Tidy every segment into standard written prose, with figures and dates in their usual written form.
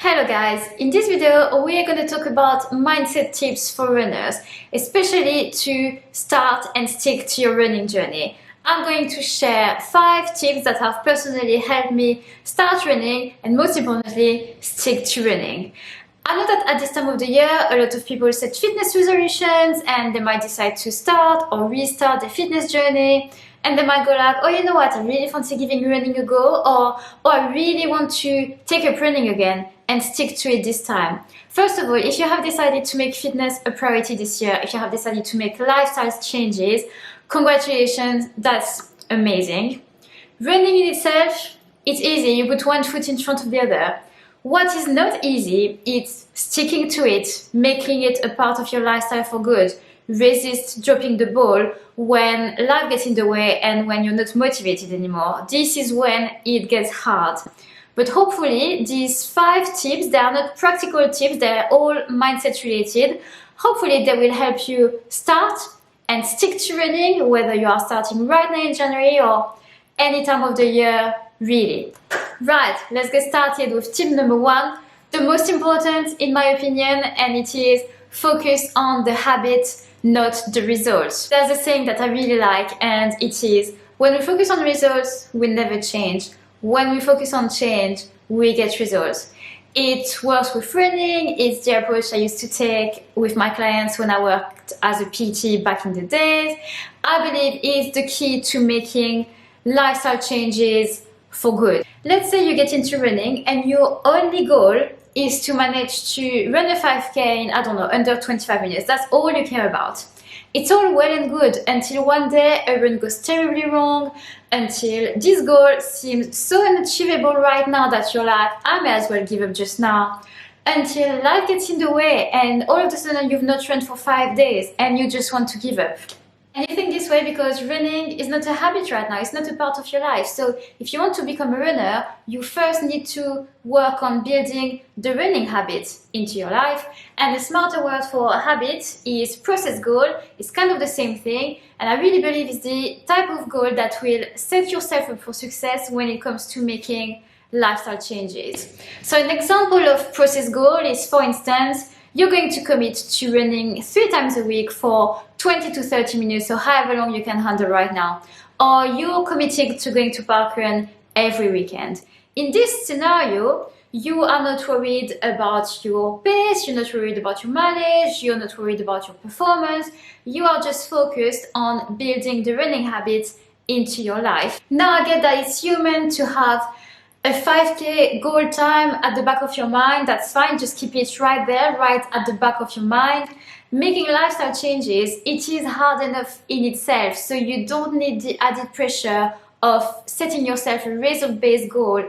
Hello guys, in this video we are going to talk about mindset tips for runners, especially to start and stick to your running journey. I'm going to share 5 tips that have personally helped me start running and most importantly stick to running. I know that at this time of the year a lot of people set fitness resolutions and they might decide to start or restart their fitness journey. And they might go like, oh, you know what, I really fancy giving running a go, or I really want to take up running again and stick to it this time. First of all, if you have decided to make fitness a priority this year, if you have decided to make lifestyle changes, congratulations, that's amazing. Running in itself, it's easy, you put one foot in front of the other. What is not easy is sticking to it, making it a part of your lifestyle for good. Resist dropping the ball when life gets in the way and when you're not motivated anymore. This is when it gets hard. But hopefully these 5 tips, they are not practical tips, they're all mindset related. Hopefully they will help you start and stick to running, whether you are starting right now in January or any time of the year, really. Right, let's get started with tip number 1. The most important in my opinion, and it is focus on the habit, not the results. There's a saying that I really like, and it is, when we focus on results, we never change. When we focus on change, we get results. It works with running, it's the approach I used to take with my clients when I worked as a PT back in the days. I believe it's the key to making lifestyle changes for good. Let's say you get into running and your only goal is to manage to run a 5K in, I don't know, under 25 minutes. That's all you care about. It's all well and good until one day a run goes terribly wrong, until this goal seems so unachievable right now that you're like, I may as well give up just now. Until life gets in the way and all of a sudden you've not run for 5 days and you just want to give up. And you think this way because running is not a habit right now, it's not a part of your life. So if you want to become a runner, you first need to work on building the running habit into your life. And the smarter word for a habit is process goal. It's kind of the same thing. And I really believe it's the type of goal that will set yourself up for success when it comes to making lifestyle changes. So an example of process goal is, for instance, you're going to commit to running 3 times a week for 20 to 30 minutes, so however long you can handle right now. Or you're committing to going to parkrun every weekend. In this scenario, you are not worried about your pace, you're not worried about your mileage, you're not worried about your performance. You are just focused on building the running habits into your life. Now I get that it's human to have a 5K goal time at the back of your mind. That's fine, just keep it right there, right at the back of your mind. Making lifestyle changes, it is hard enough in itself, so you don't need the added pressure of setting yourself a result-based goal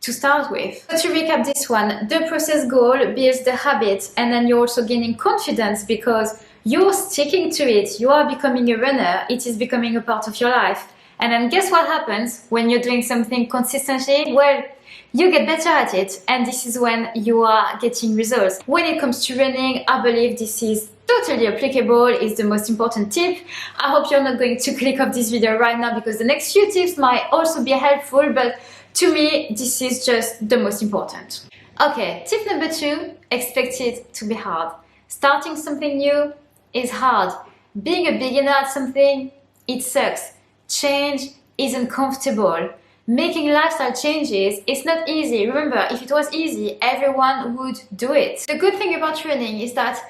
to start with. So to recap this one, the process goal builds the habit, and then you're also gaining confidence because you're sticking to it, you are becoming a runner, it is becoming a part of your life. And then guess what happens when you're doing something consistently? Well, you get better at it, and this is when you are getting results. When it comes to running, I believe this is totally applicable, it's the most important tip. I hope you're not going to click off this video right now because the next few tips might also be helpful, but to me, this is just the most important. Okay, tip number 2, expect it to be hard. Starting something new is hard. Being a beginner at something, it sucks. Change isn't comfortable. Making lifestyle changes is not easy. Remember, if it was easy, everyone would do it. The good thing about running is that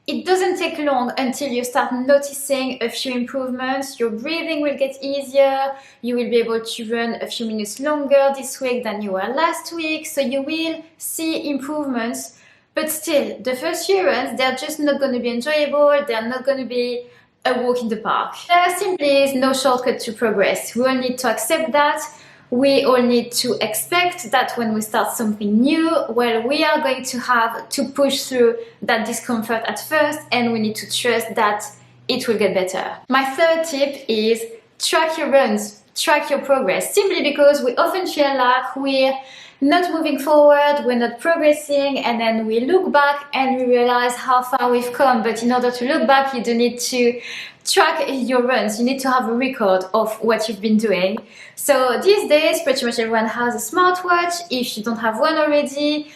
it doesn't take long until you start noticing a few improvements. Your breathing will get easier. You will be able to run a few minutes longer this week than you were last week. So you will see improvements. But still, the first few runs, they're just not going to be enjoyable. They're not going to be a walk in the park. There simply is no shortcut to progress. We all need to accept that. We all need to expect that when we start something new, well, we are going to have to push through that discomfort at first, and we need to trust that it will get better. My third tip is track your runs, track your progress, simply because we often feel like we're not moving forward, we're not progressing, and then we look back and we realize how far we've come. But in order to look back, you do need to track your runs. You need to have a record of what you've been doing. So these days, pretty much everyone has a smartwatch. If you don't have one already,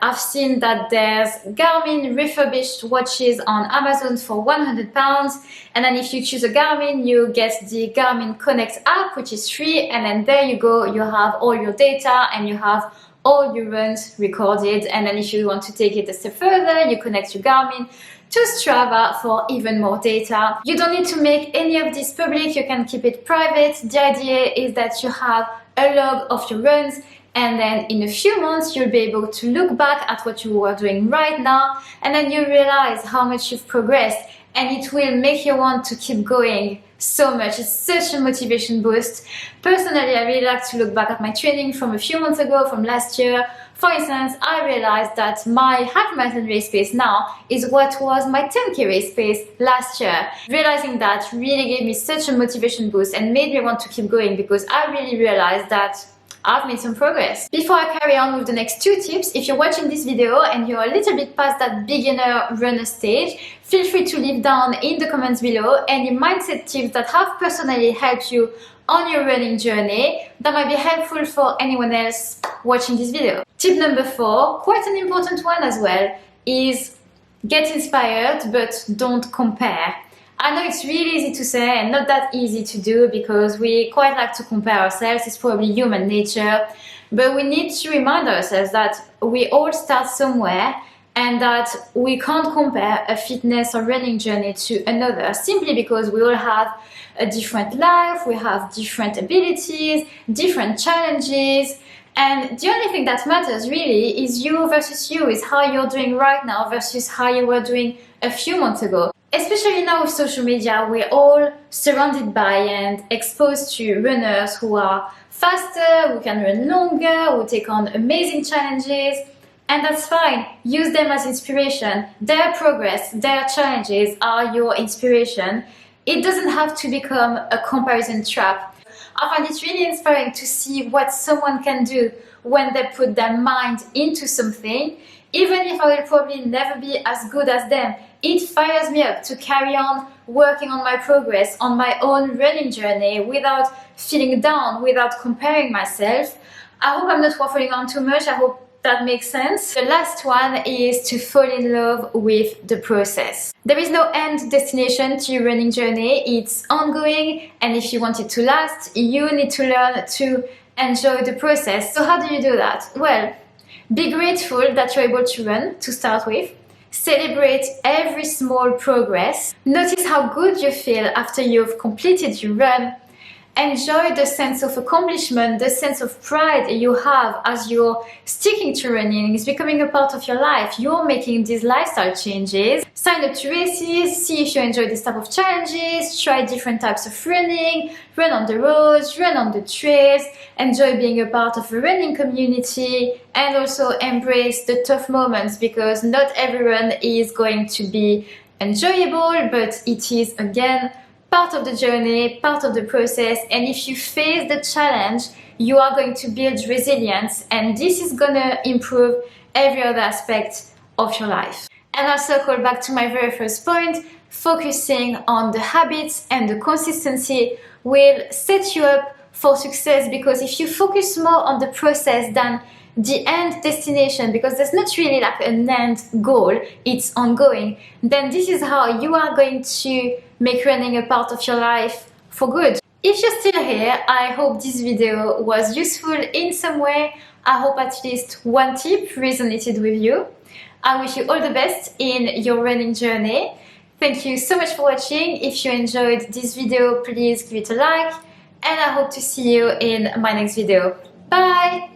I've seen that there's Garmin refurbished watches on Amazon for £100, and then if you choose a Garmin, you get the Garmin Connect app, which is free, and then there you go, you have all your data and you have all your runs recorded. And then if you want to take it a step further, you connect your Garmin to Strava for even more data. You don't need to make any of this public, you can keep it private. The idea is that you have a log of your runs, and then in a few months you'll be able to look back at what you are doing right now, and then you realize how much you've progressed, and it will make you want to keep going so much. It's such a motivation boost. Personally, I really like to look back at my training from a few months ago, from last year. For instance, I realized that my half marathon race pace now is what was my 10K race pace last year. Realizing that really gave me such a motivation boost and made me want to keep going, because I really realized that I've made some progress. Before I carry on with the next two tips, if you're watching this video and you're a little bit past that beginner runner stage, feel free to leave down in the comments below any mindset tips that have personally helped you on your running journey that might be helpful for anyone else watching this video. Tip number 4, quite an important one as well, is get inspired but don't compare. I know it's really easy to say and not that easy to do, because we quite like to compare ourselves. It's probably human nature, but we need to remind ourselves that we all start somewhere and that we can't compare a fitness or running journey to another, simply because we all have a different life, we have different abilities, different challenges, and the only thing that matters really is you versus you, is how you're doing right now versus how you were doing a few months ago. Especially now with social media, we're all surrounded by and exposed to runners who are faster, who can run longer, who take on amazing challenges, and that's fine. Use them as inspiration. Their progress, their challenges are your inspiration. It doesn't have to become a comparison trap. I find it really inspiring to see what someone can do when they put their mind into something. Even if I will probably never be as good as them, it fires me up to carry on working on my progress, on my own running journey, without feeling down, without comparing myself. I hope I'm not waffling on too much. I hope that makes sense. The last one is to fall in love with the process. There is no end destination to your running journey. It's ongoing, and if you want it to last, you need to learn to enjoy the process. So how do you do that? Well, be grateful that you're able to run, to start with. Celebrate every small progress. Notice how good you feel after you've completed your run. Enjoy the sense of accomplishment, the sense of pride you have as you're sticking to running. It's becoming a part of your life. You're making these lifestyle changes. Sign up to races, see if you enjoy this type of challenges, try different types of running, run on the roads, run on the trails, enjoy being a part of a running community, and also embrace the tough moments, because not every run is going to be enjoyable, but it is, again, part of the journey, part of the process. And if you face the challenge, you are going to build resilience, and this is gonna improve every other aspect of your life. And I'll circle back to my very first point, focusing on the habits and the consistency will set you up for success, because if you focus more on the process than the end destination, because there's not really like an end goal, it's ongoing, then this is how you are going to make running a part of your life for good. If you're still here, I hope this video was useful in some way. I hope at least one tip resonated with you. I wish you all the best in your running journey. Thank you so much for watching. If you enjoyed this video, please give it a like, and I hope to see you in my next video. Bye!